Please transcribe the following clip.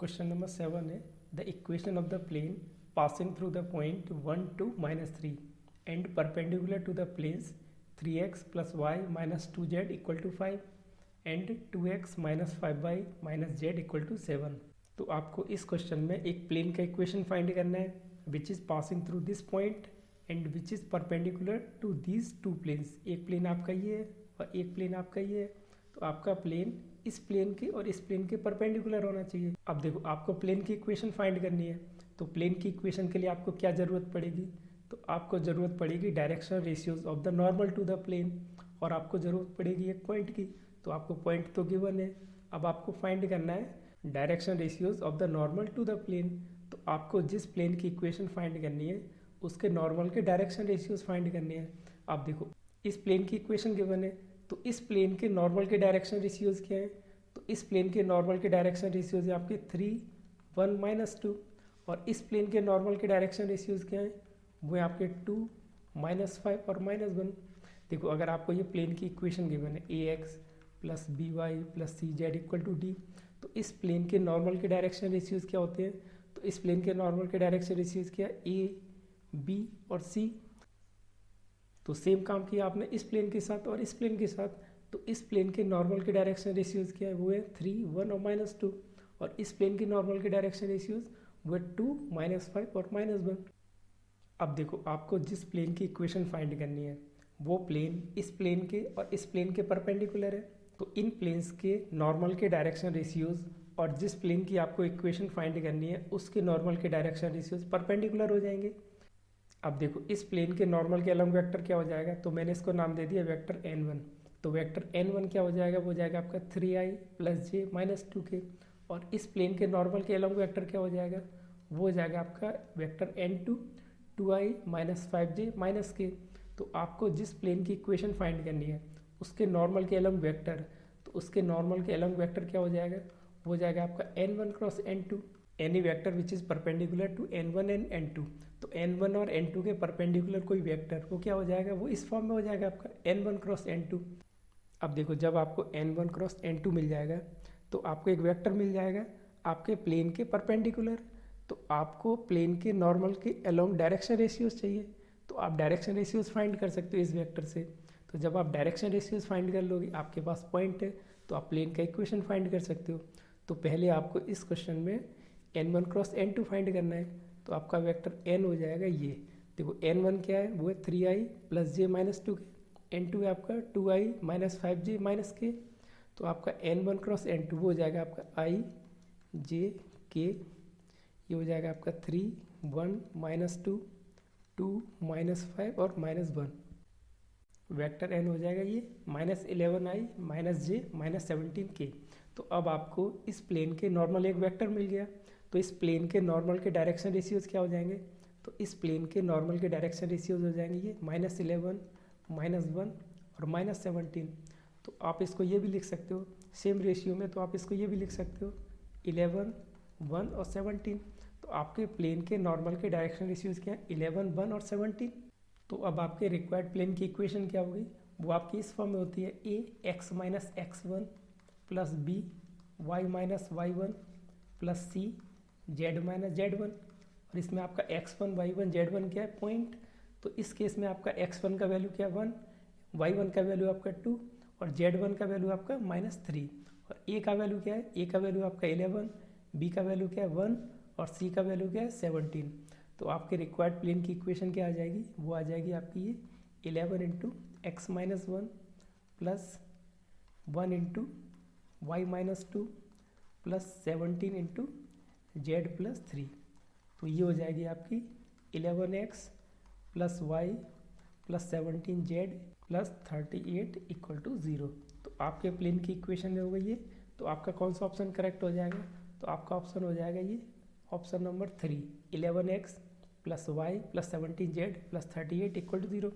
Question number 7 है the equation of the plane passing through the point 1 to -3 and perpendicular to the planes 3x + y - 2z = 5 and 2x - 5y - z = 7। तो आपको इस question में एक plane का equation find करना है which is passing through this point and which is perpendicular to these two planes. एक plane आपका ये है और एक प्लेन आपका ये है। तो आपका प्लेन इस प्लेन के और इस प्लेन के परपेंडिकुलर होना चाहिए। अब देखो आपको प्लेन की इक्वेशन फाइंड करनी है, तो प्लेन की इक्वेशन के लिए आपको क्या ज़रूरत पड़ेगी, तो आपको ज़रूरत पड़ेगी directional ratios of the normal to the plane, और आपको ज़रूरत पड़ेगी एक पॉइंट की। तो आपको पॉइंट तो गिवन है, अब आपको फाइंड करना है directional ratios of the normal to the plane. तो आपको जिस प्लेन की इक्वेशन फाइंड करनी है उसके नॉर्मल के डायरेक्शन रेशियोज फाइंड करने हैं। अब देखो इस प्लेन की इक्वेशन गिवन है, तो इस प्लेन के नॉर्मल के डायरेक्शन रेशियोज क्या है, तो इस प्लेन के नॉर्मल के डायरेक्शन रेशियोज है आपके 3, 1, -2, और इस प्लेन के नॉर्मल के डायरेक्शन रेशियोज क्या है, वो है आपके 2, -5 और -1। देखो अगर आपको ये प्लेन की इक्वेशन गिवन है ax + by + cz = d, तो इस प्लेन के नॉर्मल के डायरेक्शन रेशियोज क्या होते हैं, तो इस प्लेन के नॉर्मल के डायरेक्शन रेशियोज क्या है, a, b और c। तो सेम काम किया आपने इस प्लेन के साथ और इस प्लेन के साथ। तो इस प्लेन के नॉर्मल के डायरेक्शन रेशियोज क्या है, वो है 3, 1 और -2, और इस प्लेन के नॉर्मल के डायरेक्शन रेशियोज वो है 2, -5 और -1। अब देखो आपको जिस प्लेन की इक्वेशन फाइंड करनी है वो प्लेन इस प्लेन के और इस प्लेन के परपेंडिकुलर है। तो इन प्लेन्स के नॉर्मल के डायरेक्शन रेशियोज और जिस प्लेन की आपको इक्वेशन फाइंड करनी है उसके नॉर्मल के डायरेक्शन रेशियोज परपेंडिकुलर हो जाएंगे। अब देखो इस प्लेन के नॉर्मल के अलॉन्ग वेक्टर क्या हो जाएगा, तो मैंने इसको नाम दे दिया वेक्टर n1। तो वेक्टर n1 क्या हो जाएगा, वो जाएगा आपका 3i + j - 2k, और इस प्लेन के नॉर्मल के अलॉन्ग वेक्टर क्या हो जाएगा, वो हो जाएगा आपका vector n2, 2i - 5j - k। तो आपको जिस प्लेन की इक्वेशन फाइंड करनी है उसके नॉर्मल के अलॉन्ग वेक्टर, तो उसके नॉर्मल के अलॉन्ग वेक्टर क्या हो जाएगा, वो हो जाएगा आपका n1 × n2, any vector which is perpendicular to n1 and n2। तो n1 और n2 के परपेंडिकुलर कोई वेक्टर वो क्या हो जाएगा, वो इस फॉर्म में हो जाएगा आपका n1 × n2। अब देखो जब आपको n1 × n2 मिल जाएगा तो आपको एक वेक्टर मिल जाएगा आपके प्लेन के परपेंडिकुलर। तो आपको प्लेन के नॉर्मल के अलोंग डायरेक्शन रेशियोज चाहिए, तो आप डायरेक्शन रेशियोज फाइंड कर सकते हो इस वेक्टर से। तो जब आप डायरेक्शन रेशियोज फाइंड कर लोगे, आपके पास पॉइंट है, तो आप प्लेन का इक्वेशन फाइंड कर सकते हो। तो पहले आपको इस क्वेश्चन में n1 × n2 फाइंड करना है। तो आपका वेक्टर n हो जाएगा ये, देखो n1 क्या है, वो है 3i + j - 2k, n2 है आपका 2i - 5j - k। तो आपका n1 × n2 वो हो जाएगा आपका i j k, ये हो जाएगा आपका 3, 1, -2, 2, -5 और -1। वेक्टर n हो जाएगा ये -11i - j - 17k। तो अब आपको इस प्लेन के नॉर्मल एक वेक्टर मिल गया, तो इस प्लेन के नॉर्मल के डायरेक्शन रेशियोज क्या हो जाएंगे, तो इस प्लेन के नॉर्मल के डायरेक्शन रेशियोज हो जाएंगे ये -11, -1 और -17। तो आप इसको ये भी लिख सकते हो सेम रेशियो में, तो आप इसको ये भी लिख सकते हो 11, 1 और 17। तो आपके प्लेन के नॉर्मल के डायरेक्शन रेशियोज क्या है, 11, 1 और 17। तो अब आपके रिक्वायर्ड प्लेन की इक्वेशन क्या होगी, वो आपकी इस फॉर्म में होती है ax - x1 + b y - y1 + c z - z1। और इसमें आपका x1, y1, z1 क्या है, पॉइंट। तो इस केस में आपका x1 का वैल्यू क्या है, 1, y1 का वैल्यू आपका 2 और z1 का वैल्यू आपका -3। और a का वैल्यू क्या है, a का वैल्यू आपका 11, b का वैल्यू क्या है 1 और c का वैल्यू क्या है 17। तो आपके रिक्वायर्ड प्लेन की इक्वेशन क्या आ जाएगी, वो आ जाएगी आपकी ये 11 × x - 1 + 1 × y - 2 + 17 × z + 3। तो ये हो जाएगी आपकी 11x + y + 17z + 38 = 0। तो आपके प्लेन की इक्वेशन में हो गई है। तो आपका कौन सा ऑप्शन करेक्ट हो जाएगा, तो आपका ऑप्शन हो जाएगा ये option number 3, 11x + y + 17z + 38 = 0।